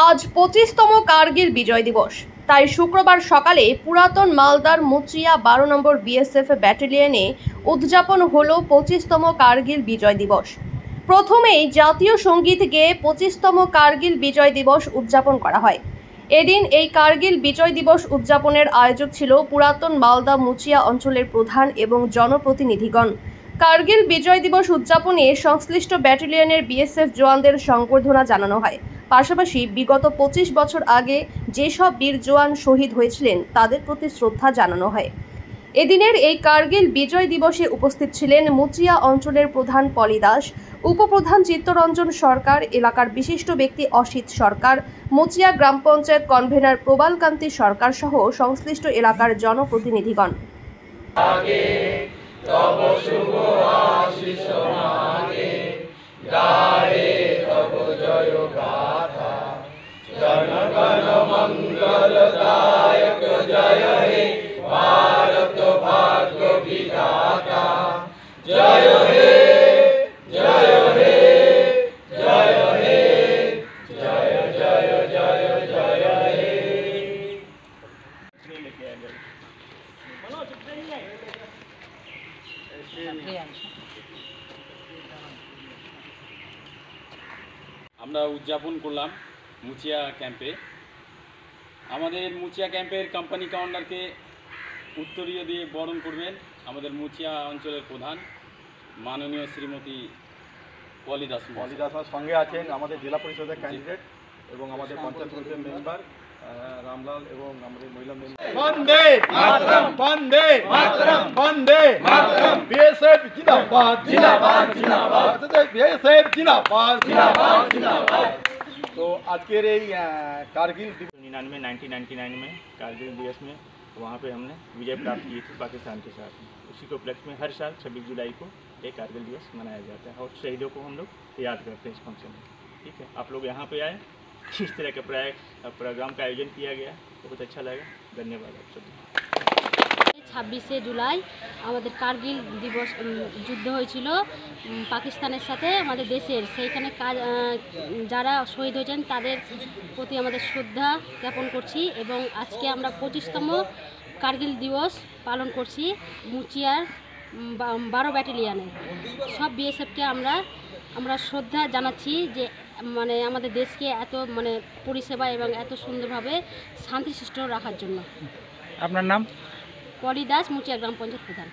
আজ 25তম কার্গিল বিজয় দিবস। তাই শুক্রবার সকালে পুরাতন মালদার মুচিয়া 12 নম্বর বিএসএফ ব্যাটালিয়নে উদযাপন হলো 25তম কার্গিল বিজয় দিবস। প্রথমেই জাতীয় সঙ্গীত গেয়ে 25তম কার্গিল বিজয় দিবস উদযাপন করা হয়। এদিন এই কার্গিল বিজয় দিবস উদযাপনের আয়োজক ছিল পুরাতন মালদা মুচিয়া অঞ্চলের প্রধান এবং জনপ্রতিনিধিগণ। কার্গিল বিজয় দিবস উদযাপনে সংশ্লিষ্ট ব্যাটালিয়নের বিএসএফ জওয়ানদের সংবর্ধনা জানানো হয়। পাশাপাশি বিগত 25 বছর আগে যেসব বীর জওয়ান শহীদ হয়েছিলেন তাদের প্রতি শ্রদ্ধা জানানো হয়। এদিনের এই কার্গিল বিজয় দিবসে উপস্থিত ছিলেন মুচিয়া অঞ্চলের প্রধান পলি দাস, উপপ্রধান চিত্তরঞ্জন সরকার, এলাকার বিশিষ্ট ব্যক্তি অসিত সরকার, মুচিয়া গ্রাম পঞ্চায়েত কনভেনার প্রবালকান্তি সরকার সহ সংশ্লিষ্ট এলাকার জনপ্রতিনিধিগণ। তব শুভ আশিস মাগে গায়ে তব জয় গাথা জনগণ মঙ্গলদায়ক জয় হে ভারত ভাগ্য বিধাতা জয় হে জয় হে জয় হে জয় জয় জয় জয় হে। আমরা উদযাপন করলাম মুচিয়া ক্যাম্পে। আমাদের মুচিয়া ক্যাম্পের কোম্পানি কমান্ডারকে উত্তরীয় দিয়ে বরণ করবেন আমাদের মুচিয়া অঞ্চলের প্রধান মাননীয় শ্রীমতী পলি দাস। পলি দাস সঙ্গে আছেন আমাদের জেলা পরিষদের ক্যান্ডিডেট এবং আমাদের পঞ্চায়েত সমিতির মেম্বার রামলাল এবং আমাদের মহিলা মেম্বার। বন্দে মাতরম বন্দে মাতরম বন্দে মাতরম বিএসএফ জিন্দাবাদ জিন্দাবাদ জিন্দাবাদ বিএসএফ জিন্দাবাদ জিন্দাবাদ জিন্দাবাদ। तो आज के कारगिल 1999 में कारगिल दिवस में वहाँ पे हमने विजय प्राप्त की थी पाकिस्तान के साथ में। उसी को उपलक्ष्य में हर साल 26 जुलाई को एक कारगिल दिवस मनाया जाता है और शहीदों को हम लोग याद करते हैं इस फंक्शन में। ठीक है, आप लोग यहाँ पे आए, इस तरह के प्रोग्राम का आयोजन किया गया, बहुत अच्छा लगा। धन्यवाद आप सभी। 26শে জুলাই আমাদের কার্গিল দিবস যুদ্ধ হয়েছিল পাকিস্তানের সাথে আমাদের দেশের, সেইখানে যারা শহীদ হয়েছেন তাদের প্রতি আমাদের শ্রদ্ধা জ্ঞাপন করছি এবং আজকে আমরা 25তম কার্গিল দিবস পালন করছি মুচিয়ার 12 ব্যাটালিয়নে। সব বিএসএফকে আমরা শ্রদ্ধা জানাচ্ছি যে মানে আমাদের দেশকে এত মানে পরিষেবা এবং এত সুন্দরভাবে শান্তিশিষ্ট রাখার জন্য। আপনার নাম? পলি দাস, মুচিয়া গ্রাম পঞ্চায়েত প্রধান।